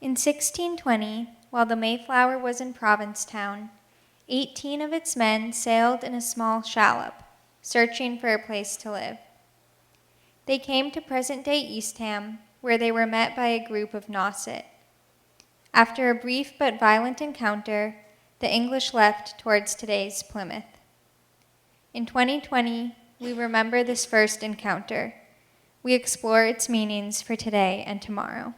In 1620, while the Mayflower was in Provincetown, 18 of its men sailed in a small shallop, searching for a place to live. They came to present-day Eastham, where they were met by a group of Nauset. After a brief but violent encounter, the English left towards today's Plymouth. In 2020, we remember this first encounter. We explore its meanings for today and tomorrow.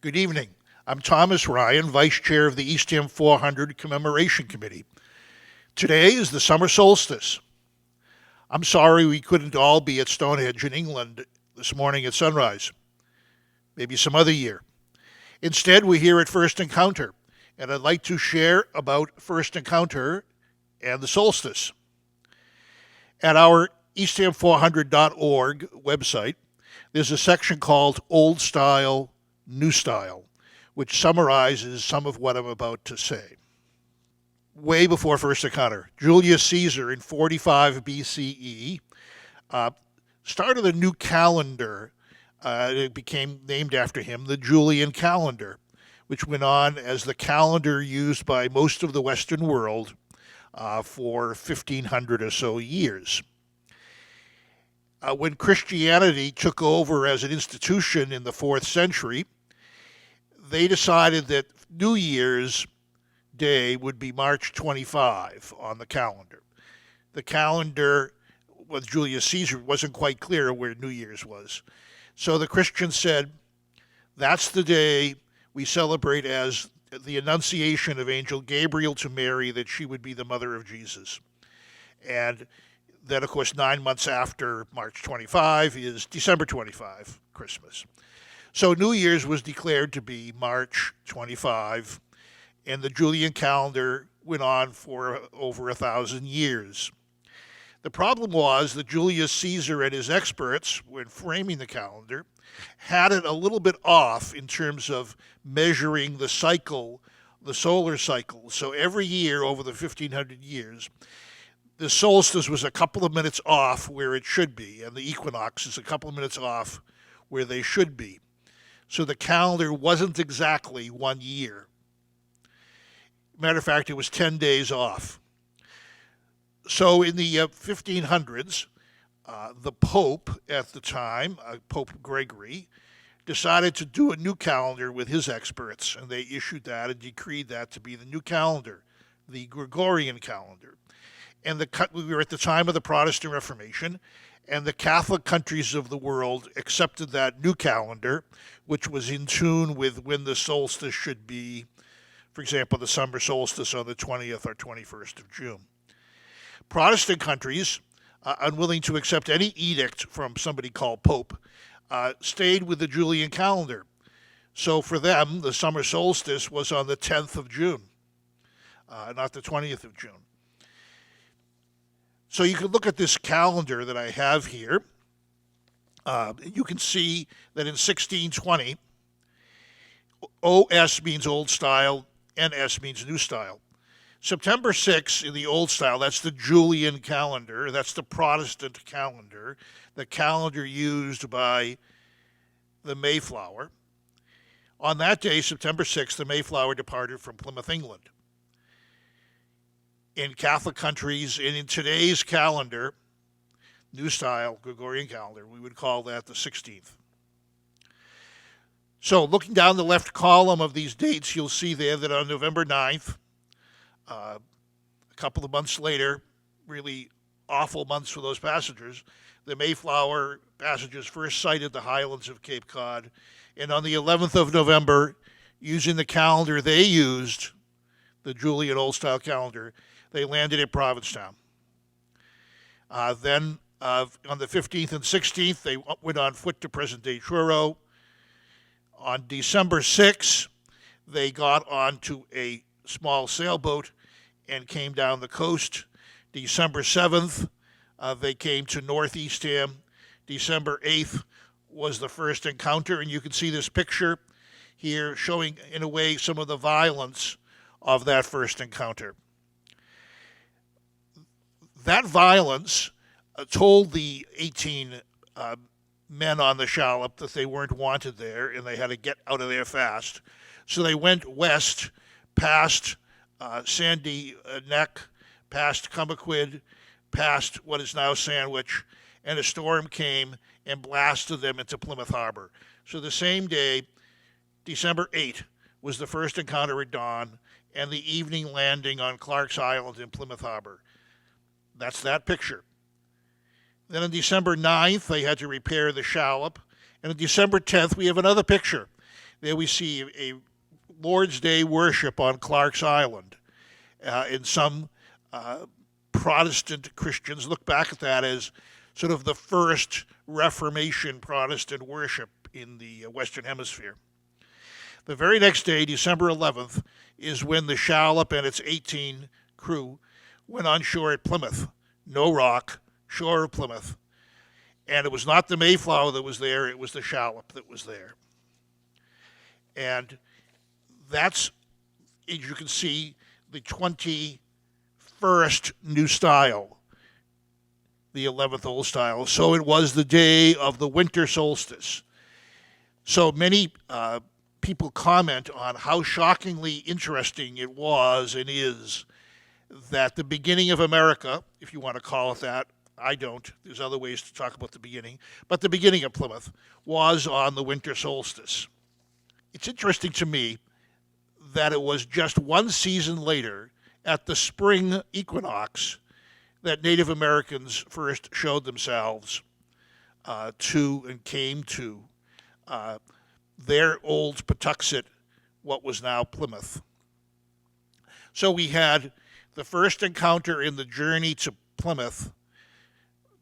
Good evening. I'm Thomas Ryan, Vice Chair of the Eastham 400 Commemoration Committee. Today is the summer solstice. I'm sorry we couldn't all be at Stonehenge in England this morning at sunrise. Maybe some other year. Instead, we're here at First Encounter, and I'd like to share about First Encounter and the solstice. At our eastham400.org website, there's a section called Old Style, New Style, which summarizes some of what I'm about to say. Way before First Encounter, Julius Caesar in 45 BCE started a new calendar. It became named after him, the Julian calendar, which went on as the calendar used by most of the Western world for 1,500 or so years. When Christianity took over as an institution in the 4th century, they decided that New Year's Day would be March 25 on the calendar. The calendar with Julius Caesar wasn't quite clear where New Year's was. So the Christians said, that's the day we celebrate as the Annunciation of Angel Gabriel to Mary, that she would be the mother of Jesus. And then, of course, 9 months after March 25 is December 25, Christmas. So New Year's was declared to be March 25, and the Julian calendar went on for over 1,000 years. The problem was that Julius Caesar and his experts, when framing the calendar, had it a little bit off in terms of measuring the cycle, the solar cycle. So every year over the 1,500 years, the solstice was a couple of minutes off where it should be, and the equinox is a couple of minutes off where they should be. So the calendar wasn't exactly 1 year. Matter of fact, it was 10 days off. So in the 1500s, the Pope at the time, Pope Gregory, decided to do a new calendar with his experts, and they issued that and decreed that to be the new calendar, the Gregorian calendar. And we were at the time of the Protestant Reformation, and the Catholic countries of the world accepted that new calendar, which was in tune with when the solstice should be, for example, the summer solstice on the 20th or 21st of June. Protestant countries, unwilling to accept any edict from somebody called Pope, stayed with the Julian calendar. So for them, the summer solstice was on the 10th of June, not the 20th of June. So you can look at this calendar that I have here. You can see that in 1620, OS means Old Style, NS means New Style. September 6th in the Old Style, that's the Julian calendar, that's the Protestant calendar, the calendar used by the Mayflower. On that day, September 6th, the Mayflower departed from Plymouth, England. In Catholic countries, and in today's calendar, New Style, Gregorian calendar, we would call that the 16th. So looking down the left column of these dates, you'll see there that on November 9th, a couple of months later, really awful months for those passengers, the Mayflower passengers first sighted the highlands of Cape Cod, and on the 11th of November, using the calendar they used, the Julian Old Style calendar, they landed at Provincetown. Then on the 15th and 16th, they went on foot to present-day Truro. On December 6th, they got onto a small sailboat and came down the coast. December 7th, they came to North Eastham. December 8th was the first encounter, and you can see this picture here showing, in a way, some of the violence of that first encounter. That violence told the 18 men on the shallop that they weren't wanted there and they had to get out of there fast. So they went west past Sandy Neck, past Cumberquid, past what is now Sandwich, and a storm came and blasted them into Plymouth Harbor. So the same day, December 8th, was the first encounter at dawn and the evening landing on Clark's Island in Plymouth Harbor. That's that picture. Then on December 9th, they had to repair the shallop. And on December 10th, we have another picture. There we see a Lord's Day worship on Clark's Island. And some Protestant Christians look back at that as sort of the first Reformation Protestant worship in the Western Hemisphere. The very next day, December 11th, is when the shallop and its 18 crew went on shore at Plymouth. No rock, shore of Plymouth. And it was not the Mayflower that was there, it was the shallop that was there. And that's, as you can see, the 21st new style, the 11th old style. So it was the day of the winter solstice. So many people comment on how shockingly interesting it was and is that the beginning of America, if you want to call it that, I don't, there's other ways to talk about the beginning, but the beginning of Plymouth was on the winter solstice. It's interesting to me that it was just one season later, at the spring equinox, that Native Americans first showed themselves to and came to their old Patuxet, what was now Plymouth. So we had the first encounter in the journey to Plymouth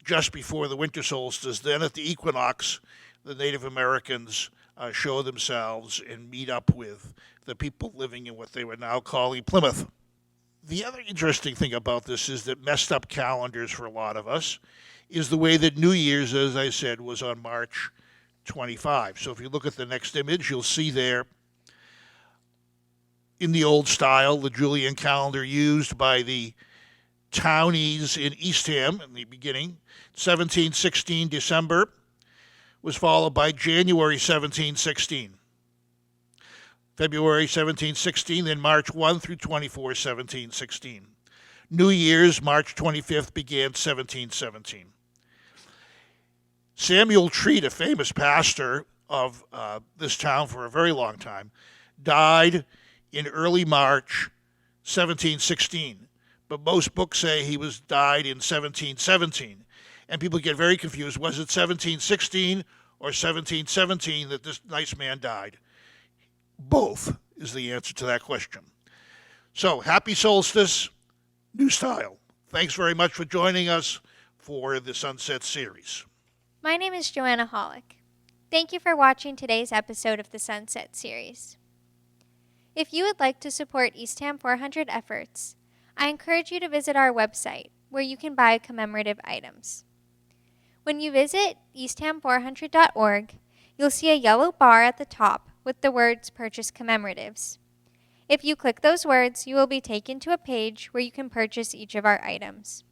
just before the winter solstice. Then at the equinox, the Native Americans show themselves and meet up with the people living in what they were now calling Plymouth. The other interesting thing about this is that messed up calendars for a lot of us is the way that New Year's, as I said, was on March 25. So if you look at the next image, you'll see there in the old style, the Julian calendar used by the townies in Eastham in the beginning. 1716 December was followed by January 1716. February 1716, then March 1 through 24, 1716. New Year's, March 25th, began 1717. Samuel Treat, a famous pastor of this town for a very long time, died in early March 1716. But most books say he died in 1717. And people get very confused. Was it 1716 or 1717 that this nice man died? Both is the answer to that question. So, happy solstice, new style. Thanks very much for joining us for the Sunset series. My name is Joanna Hollick. Thank you for watching today's episode of the Sunset series. If you would like to support Eastham 400 efforts, I encourage you to visit our website where you can buy commemorative items. When you visit eastham400.org, you'll see a yellow bar at the top with the words Purchase Commemoratives. If you click those words, you will be taken to a page where you can purchase each of our items.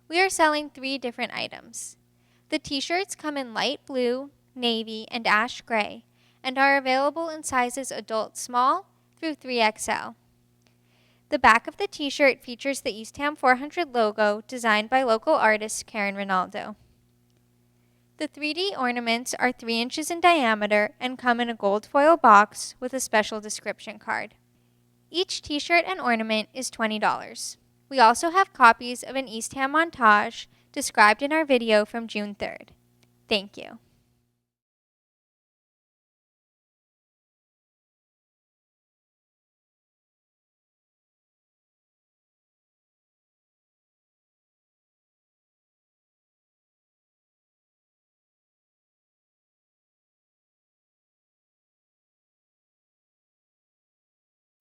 We are selling 3 different items. The t-shirts come in light blue, navy, and ash gray, and are available in sizes adult small through 3XL. The back of the t-shirt features the Eastham 400 logo designed by local artist Karen Ronaldo. The 3D ornaments are 3 inches in diameter and come in a gold foil box with a special description card. Each t-shirt and ornament is $20. We also have copies of an Eastham montage described in our video from June 3rd. Thank you.